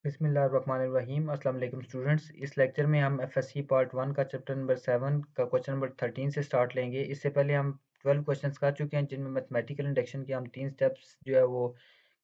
बिस्मिल्लाहिर्रहमानिर्रहीम। अस्सलाम वालेकुम स्टूडेंट्स। इस लेक्चर में हम एफएससी पार्ट 1 का चैप्टर नंबर 7 का क्वेश्चन नंबर 13 से स्टार्ट लेंगे। इससे पहले हम 12 क्वेश्चंस कर चुके हैं जिनमें मैथमेटिकल इंडक्शन के हम 3 स्टेप्स जो है वो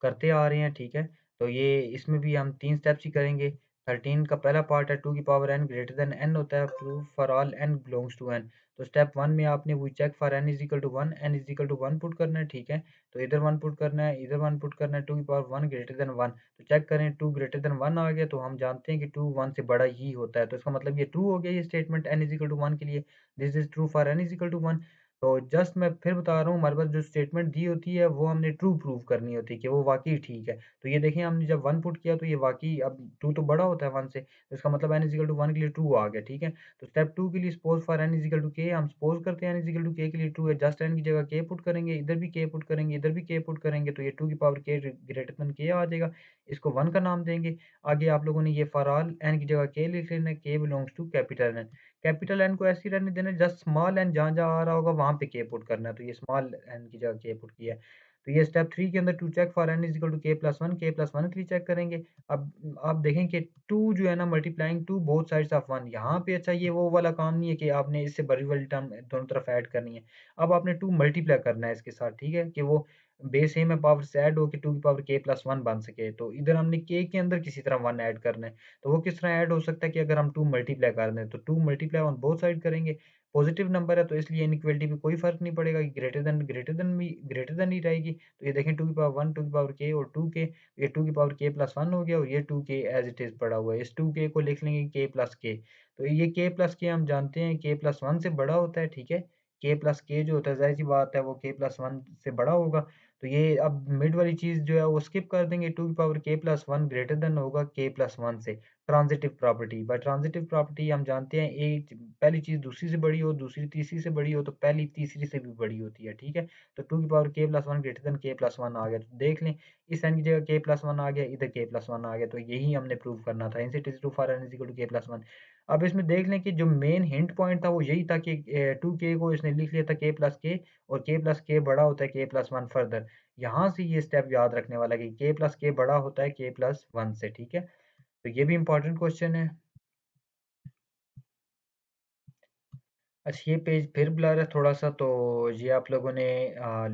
करते आ रहे हैं, ठीक है। तो ये इसमें भी हम 3 स्टेप्स ही करेंगे। 13 का पहला पार्ट है 2 की power n greater than n होता है, prove for all n belongs to n। तो स्टेप 1 में आपने we check for n is equal to 1, n is equal to 1 put करना है, ठीक है। तो इधर 1 पुट करना है, इधर 1 पुट करना है, 2 की पावर 1 ग्रेटर देन 1। तो चेक करें 2 ग्रेटर देन 1 आ गया, तो हम जानते हैं कि 2 1 से बड़ा ही होता है। तो इसका मतलब ये ट्रू हो गया ये statement n is equal to 1 के लिए। This is true for n is equal to 1। तो जस्ट मैं फिर बता रहा हूँ, हमारे पास जो स्टेटमेंट दी होती है वो हमने ट्रू प्रूव करनी होती है कि वो वाकई ठीक है। तो ये देखें, हमने जब 1 पुट किया तो ये वाकई अब 2 तो बड़ा होता है 1 से, तो इसका मतलब n इज इक्वल टू 1 के लिए ट्रू आ गया, ठीक है। तो स्टेप 2 के लिए suppose for n is equal to k, हम सपोज करते हैं n is equal to k के लिए ट्रू है। जस्ट n की जगह k पुट करेंगे, इधर भी k पुट करेंगे, इधर भी k पुट करेंगे, तो ये 2 की power k greater than k आ जाएगा। इसको 1 का नाम देंगे। आगे आप लोगों ने ये फॉर ऑल n की जगह k लिख लेना है, k belongs to capital N। Capital N को ऐसे ही रहने देना है, जस्ट स्मॉल n जहाँ-जहाँ आ रहा होगा वहाँ पे k पुट करना है। तो ये स्मॉल n की जगह k पुट किया है। तो ये स्टेप 3 के अंदर to check for n is equal to k plus 1, k plus 1 के लिए चेक करेंगे। अब आप देखें कि 2 जो है ना multiplying to both sides of 1, यहाँ पे अच्छा ये वो वाला काम नहीं है कि आपने इससे बड़ी वाली टर्म दोनों तरफ ऐड करनी है। अब आपने 2 मल्टीप्लाई करना है इसके साथ, ठीक है, कि वो बेस सेम है, पावर से ऐड होके 2 की पावर k प्लस 1 बन सके। तो इधर हमने k के अंदर किसी तरह 1 ऐड करना है। तो वो किस तरह ऐड हो सकता है कि अगर हम 2 मल्टीप्लाई कर दें, तो 2 मल्टीप्लाई ऑन बोथ साइड करेंगे। पॉजिटिव नंबर है तो इसलिए इनइक्वालिटी पे कोई फ़र्क नहीं पड़ेगा कि ग्रेटर देन ही रहेगी। तो ये देखें 2 की पावर 1, 2 की पावर k और 2k, ये 2 की पावर k प्लस 1 हो गया और ये 2k एज़ इट इज़ पड़ा हुआ है। इस 2k को लिख लेंगे k प्लस k। तो ये k प्लस k हम जानते हैं k प्लस 1 से बड़ा होता है, ठीक है। k प्लस k जो होता है ज़ाहिर-सी बात है वो k प्लस 1 से बड़ा होगा। तो ये अब मिड वाली चीज़ जो है वो स्किप कर देंगे। 2 की power k plus 1 greater than होगा k प्लस 1 से। ट्रांज़िटिव प्रॉपर्टी, बाय ट्रांज़िटिव प्रॉपर्टी हम जानते हैं एक पहली चीज़ दूसरी से बड़ी हो, दूसरी तीसरी से बड़ी हो तो पहली तीसरी से भी बड़ी होती है, ठीक है। तो 2 की power k plus 1 greater than k plus 1 आ गया। तो देख लें, इस n की जगह k प्लस 1 आ गया, इधर k प्लस 1 आ गया, तो यही हमने प्रूव करना था। Hence it is true for n is equal to k plus 1। अब इसमें देख लें कि जो मेन हिंट पॉइंट था वो यही था कि 2k को इसने लिख लिया था k प्लस k, और k प्लस k बड़ा होता है k प्लस 1 फर्दर। यहाँ से ये स्टेप याद रखने वाला है कि k प्लस k बड़ा होता है k प्लस 1 से, ठीक है। तो ये भी इम्पोर्टेंट क्वेश्चन है। अच्छा, ये पेज फिर ब्लर है थोड़ा-सा, तो ये आप लोगों ने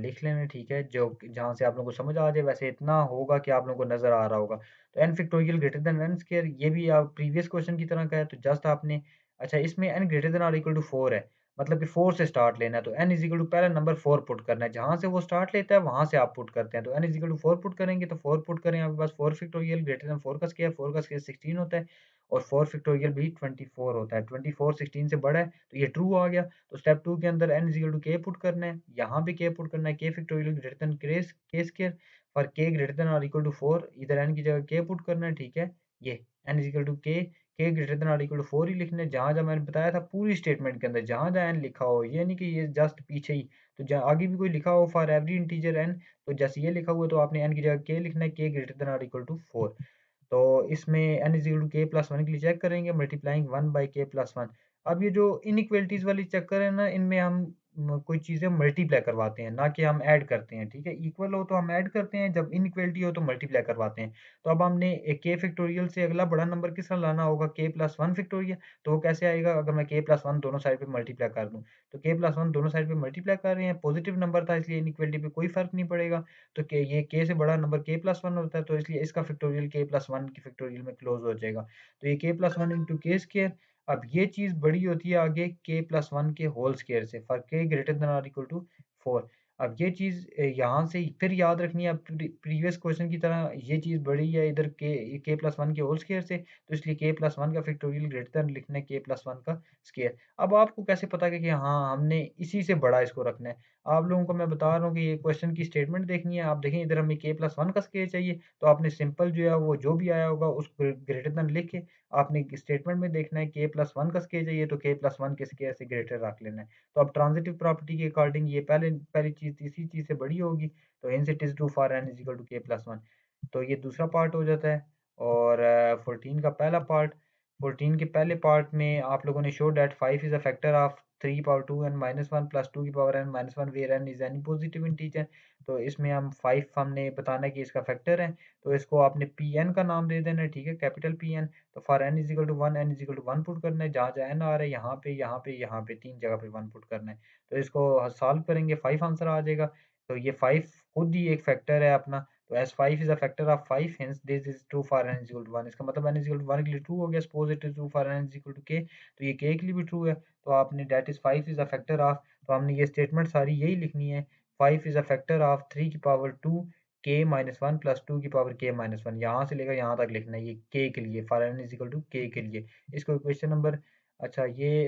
लिख लेना, ठीक है, जो जहाँ से आप लोगों को समझ आ जाए। वैसे इतना होगा कि आप लोगों को नज़र आ रहा होगा। तो n factorial greater than n square, ये भी आप प्रीवियस क्वेश्चन की तरह का है, तो जस्ट आपने अच्छा इसमें n ग्रेटर देन और इक्वल टू 4 है, मतलब कि 4 से स्टार्ट लेना है, तो n इज़ इक्वल टू पहला नंबर 4 पुट करना है, जहाँ से वो स्टार्ट लेता है वहाँ से आप पुट करते हैं। तो n is equal to 4 put करेंगे, तो 4 पुट करें, आपके पास 4 फैक्टोरियल ग्रेटर देन 4 का स्क्वायर, 4 का स्क्वायर 16 होता है, और 4 फैक्टोरियल भी 24 होता है। 24 16 से बड़ा है, तो ये ट्रू आ गया। तो स्टेप 2 के अंदर n is equal to k put करना है, यहाँ भी k पुट करना है, k factorial greater than k square और k ग्रेटर देन और इक्वल टू 4, इधर n की जगह k पुट करना है, ठीक है। ये n is equal to k greater than और इक्वल टू 4 ही लिखना है, जहाँ-जहाँ मैंने बताया था पूरी स्टेटमेंट के अंदर जहाँ-जहाँ n लिखा हो, ये नहीं कि ये जस्ट पीछे ही। तो जहाँ आगे भी कोई लिखा हो फॉर एवरी इंटीजर n, तो जैसे ये लिखा हुआ है तो आपने n की जगह k लिखना है, k ग्रेटर देन और इक्वल टू 4। तो इसमें n is equal to k plus 1 के लिए चेक करेंगे, मल्टीप्लाइंग 1 बाय k प्लस 1। अब ये जो इनइक्वालिटीज़ वाली चक्कर है ना, इनमें हम कोई चीज़ें मल्टीप्लाई करवाते हैं, ना कि हम ऐड करते हैं, ठीक है? इक्वल हो तो हम ऐड करते हैं, जब इनइक्वालिटी हो तो मल्टीप्लाई करवाते हैं। तो अब हमने k फैक्टोरियल से अगला बड़ा नंबर किस तरह लाना होगा, k प्लस 1 फैक्टोरियल। तो वो कैसे आएगा अगर मैं k प्लस 1 दोनों साइड पे मल्टीप्लाई कर दूँ? तो k प्लस 1 दोनों साइड पे मल्टीप्लाई कर रहे हैं, पॉज़िटिव नंबर था इसलिए इनइक्वालिटी पे कोई फ़र्क नहीं पड़ेगा। तो ये k से बड़ा नंबर k प्लस 1 होता है, तो इसलिए इसका फैक्टोरियल k प्लस 1 की फैक्टोरियल में क्लोज़ हो जाएगा। तो ये k plus 1 into k square. अब ये चीज़ बड़ी होती है आगे k प्लस 1 के होल स्क्वायर से, फॉर k ग्रेटर देन और इक्वल टू 4। अब ये चीज़ यहाँ से फिर याद रखनी है, अब प्रीवियस क्वेश्चन की तरह ये चीज़ बड़ी है इधर k प्लस 1 के होल स्क्वायर से, तो इसलिए k प्लस 1 का फैक्टोरियल ग्रेटर देन लिखना है k प्लस 1 का स्क्वायर। अब आपको कैसे पता है कि हाँ, हमने इसी से बड़ा इसको रखना है? आप लोगों को मैं बता रहा हूँ कि ये क्वेश्चन की स्टेटमेंट देखनी है। आप देखें इधर हमें k प्लस 1 का स्क्वायर चाहिए, तो आपने सिंपल जो है वो जो भी आया होगा उसको ग्रेटर देन लिख के आपने स्टेटमेंट में देखना है k प्लस 1 का स्क्वायर चाहिए तो k प्लस 1 के स्क्वायर से ग्रेटर रख लेना है। तो अब ट्रांज़िटिव प्रॉपर्टी के अकॉर्डिंग ये पहली चीज़ तीसरी चीज़ से बड़ी होगी, तो hence it is true for n is equal to k plus 1। तो ये दूसरा पार्ट हो जाता है, और 14 का पहला पार्ट। 14 के पहले पार्ट में आप लोगों ने show that 5 is a factor of 3 power 2 n minus 1 plus 2 की power n minus 1 where n is any positive integer. तो इसमें हम 5 हमने बताना है कि इसका फैक्टर है, तो इसको आपने Pn का नाम दे देना है, ठीक है, कैपिटल Pn। तो for n is equal to 1 n is equal to 1 put करना है, जहाँ-जहाँ n आ रहा है यहाँ पे, यहाँ पे, यहाँ पे 3 जगह पे 1 पुट करना है। तो इसको सॉल्व करेंगे 5 आंसर आ जाएगा। तो ये 5 खुद ही एक फैक्टर है अपना। तो as 5 is a factor of 5, hence this is true for n is equal to 1। इसका मतलब n is equal to 1 के लिए true हो गया, suppose it is true for n is equal to k, तो ये k के लिए भी true है। तो आपने that is 5 is a factor of, तो हमने ये स्टेटमेंट सारी यही लिखनी है। 5 is a factor of 3 की पावर 2 k माइनस 1 प्लस 2 की पावर k माइनस 1, यहाँ से लेकर यहाँ तक लिखना है, ये k के लिए, for n is equal to k के लिए। इसको क्वेश्चन नंबर, अच्छा ये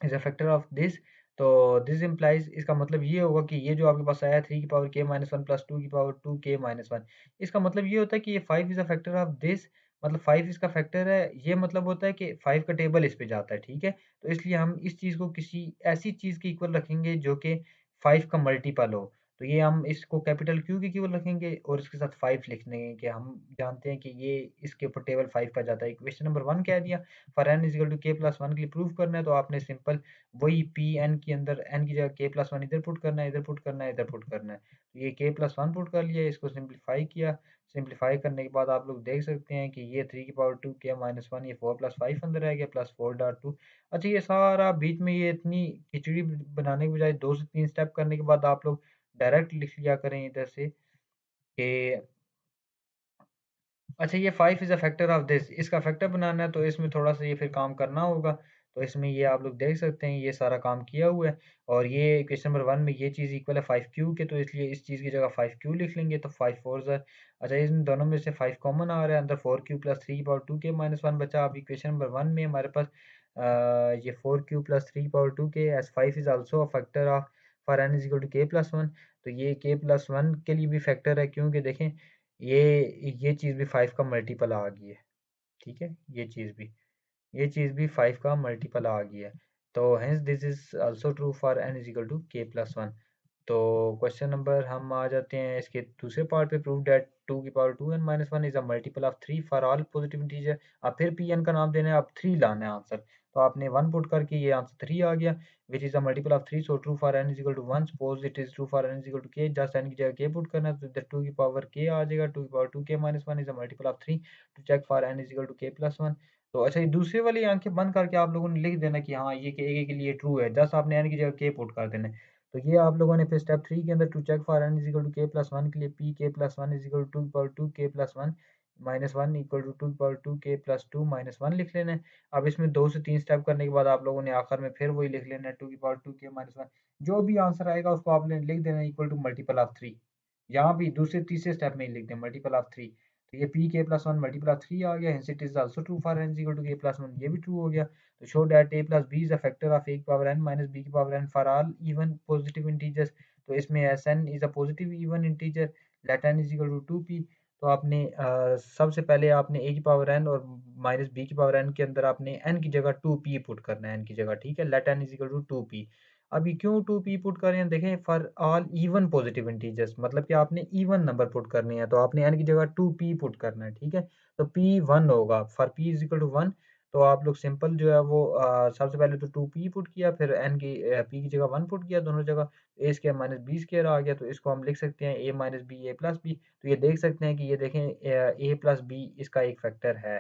is a factor of this. तो दिस इम्प्लाइज, इसका मतलब ये होगा कि ये जो आपके पास आया 3 की पावर k माइनस 1 प्लस 2 की पावर 2 k माइनस 1, इसका मतलब ये होता है कि ये 5 is a factor of this, मतलब 5 इसका फैक्टर है। ये मतलब होता है कि 5 का टेबल इस पे जाता है, ठीक है। तो इसलिए हम इस चीज़ को किसी ऐसी चीज़ के इक्वल रखेंगे जो कि 5 का मल्टीपल हो। तो ये हम इसको कैपिटल Q के इक्वल रखेंगे और इसके साथ 5 लिख देंगे कि हम जानते हैं कि ये इसके ऊपर टेबल 5 का जाता है। क्वेश्चन नंबर 1 कह दिया, for n is equal to k plus 1 के लिए प्रूव करना है, तो आपने सिंपल वही पी एन के अंदर एन की जगह के प्लस वन इधर पुट करना है, इधर पुट करना है, इधर पुट करना है। तो ये के प्लस वन पुट कर लिया, इसको सिंप्लीफाई किया। सिंप्लीफाई करने के बाद आप लोग देख सकते हैं कि ये 3 की पावर 2 के माइनस 1, ये 4 प्लस 5 अंदर रह गया, प्लस 4 डॉट 2। अच्छा ये सारा बीच में ये इतनी खिचड़ी बनाने के बजाय 2 से 3 स्टेप करने के बाद आप लोग डायरेक्ट लिख लिया करें इधर से कि अच्छा ये 5 is a factor of this, इसका फैक्टर बनाना है, तो इसमें थोड़ा-सा ये फिर काम करना होगा। तो इसमें ये आप लोग देख सकते हैं ये सारा काम किया हुआ है, और ये क्वेश्चन नंबर 1 में ये चीज़ इक्वल है 5q के, तो इसलिए इस चीज़ की जगह 5q लिख लेंगे, तो 5 4 ज़ा, अच्छा इन दोनों में से 5 कॉमन आ रहा है, अंदर 4q plus 3 power 2k minus 1 बचा। अभी क्वेश्चन नंबर 1 में हमारे पास ये 4q plus 3 power 2k as 5 is also a factor of for n is equal to k plus 1। तो ये k प्लस 1 के लिए भी फैक्टर है, क्योंकि देखें ये चीज़ भी 5 का मल्टीपल आ गई है, ठीक है? ये चीज़ भी 5 का मल्टीपल आ गई है। तो hence this is also true for n is equal to k plus 1। तो क्वेश्चन नंबर हम आ जाते हैं इसके दूसरे पार्ट पे, प्रूव दैट 2 की power 2n minus 1 is a multiple of 3 for all positive integer. अब फिर Pn का नाम देना है, अब 3 लाना है आंसर। तो आपने 1 पुट करके ये आंसर 3 आ गया, which is a multiple of 3, so true for n is equal to 1, suppose it is true for n is equal to k, just n की जगह k पुट करना है, तो इधर 2 की पावर k आ जाएगा, 2 की power 2k minus 1 is a multiple of 3 to check for n is equal to k plus 1। तो अच्छा ये दूसरी वाली आंखें बंद करके आप लोगों ने लिख देना कि हाँ ये के लिए ट्रू है, जस्ट आपने n की जगह k पुट कर देना है। तो ये आप लोगों ने फिर स्टेप 3 के अंदर to check for n is equal to k plus 1 के लिए p k plus 1 is equal to 2 की power 2 k plus 1 minus 1 equal to 2 की पावर 2 k प्लस 2 माइनस 1 लिख लेना है। अब इसमें 2 से 3 स्टेप करने के बाद आप लोगों ने आखिर में फिर वही लिख लेना है, 2 की पावर 2 k माइनस 1। जो भी आंसर आएगा उसको आपने लिख देना है इक्वल टू मल्टीपल ऑफ 3। यहाँ भी दूसरे तीसरे स्टेप में ही लिख दें मल्टीपल ऑफ 3। तो ये p k plus 1 multiple of 3 आ गया, hence it is also true for n is equal to k plus 1, ये भी ट्रू हो गया। तो show that a plus b is a factor of a की पावर n माइनस b की power n for all even positive integers. तो इसमें Sn is a positive even integer, let n is equal to 2p। तो आपने सबसे पहले आपने a की पावर n और माइनस b की पावर n के अंदर आपने n की जगह 2p पुट करना है, n की जगह, ठीक है, let n is equal to 2p। अभी क्यों 2p पुट कर रहे हैं, देखें for all even positive integers, मतलब कि आपने इवन नंबर पुट करने हैं, तो आपने n की जगह 2p पुट करना है, ठीक है। तो p 1 होगा, for p is equal to 1। तो आप लोग सिंपल जो है वो सबसे पहले तो 2p पुट किया, फिर n की p की जगह 1 पुट किया दोनों जगह, a square minus b square आ गया। तो इसको हम लिख सकते हैं a minus b a plus b। तो ये देख सकते हैं कि ये देखें a प्लस b इसका एक फैक्टर है।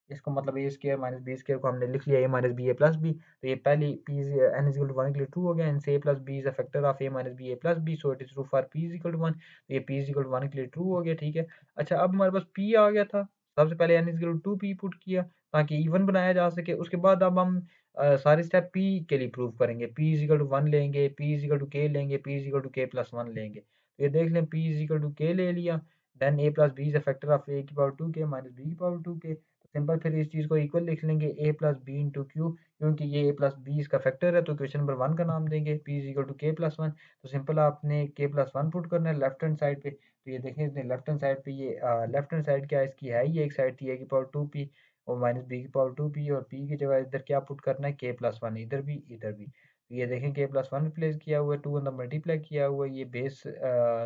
इसको मतलब A square minus B square को हमने लिख लिया A minus B A plus B. तो ये पहली P N is equal to 1 के लिए ट्रू हो गया, and A plus B is a factor of A minus B A plus B, so it is true for P is equal to 1। तो ये P is equal to 1 के लिए true हो गया, ठीक है। अच्छा अब हमारे पास पी आ गया था, सबसे पहले N is equal to 2 P put किया ताकि इवन बनाया जा सके। उसके बाद अब हम सारे स्टेप पी के लिए प्रूव करेंगे, पी इज इक्वल टू 1 लेंगे, पी इज इक्वल टू के लेंगे, पी इज इक्वल टू के प्लस 1 लेंगे। तो ये देख लें पी इज इक्वल टू के ले लिया, then A plus B is a factor of A की पावर 2 के माइनस बी की पावर 2 के। सिंपल फिर इस चीज़ को इक्वल लिख लेंगे ए प्लस बी इंटू क्यू, क्योंकि ये ए प्लस बी इसका फैक्टर है, तो क्वेश्चन नंबर 1 का नाम देंगे पी इज इक्वल टू के प्लस 1। तो सिंपल आपने के प्लस 1 पुट करना है लेफ्ट हैंड साइड पे। तो ये देखें इसने लेफ्ट हैंड साइड पे ये लेफ्ट हैंड साइड क्या है इसकी है, ये एक साइड थी ए की पावर 2 पी और माइनस बी की पावर 2 पी, और पी की जगह इधर क्या पुट करना है के प्लस 1, इधर भी इधर भी। तो ये देखें के प्लस 1 रिप्लेस किया हुआ है, 2 अंदर मल्टीप्लाई किया हुआ है, ये बेस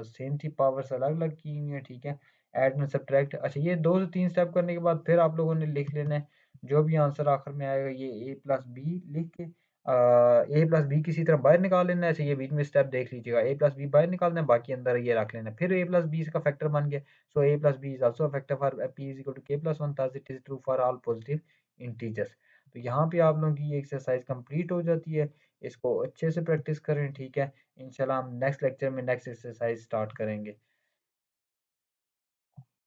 सेम थी, पावर्स अलग अलग की हुई है, ठीक है। Add and subtract. अच्छा, ये 2 से 3 स्टेप करने के बाद फिर आप लोगों ने लिख लेना है, जो भी आंसर आखिर में आएगा ये a प्लस बी लिख के a प्लस बी किसी तरह बाहर निकाल लेना है। ऐसे ये बीच में स्टेप देख लीजिएगा, a प्लस बी बाहर निकालना है, बाकी अंदर ये रख लेना है। फिर a प्लस बी इसका फैक्टर बन गया, so a plus B is also a factor for p is equal to k plus 1, thus it is true for all positive integers। तो यहाँ पे आप लोगों की ये एक्सरसाइज कंप्लीट हो जाती है। इसको अच्छे से प्रैक्टिस करें, ठीक है। इंशाल्लाह हम नेक्स्ट लेक्चर में नेक्स्ट एक्सरसाइज स्टार्ट करेंगे।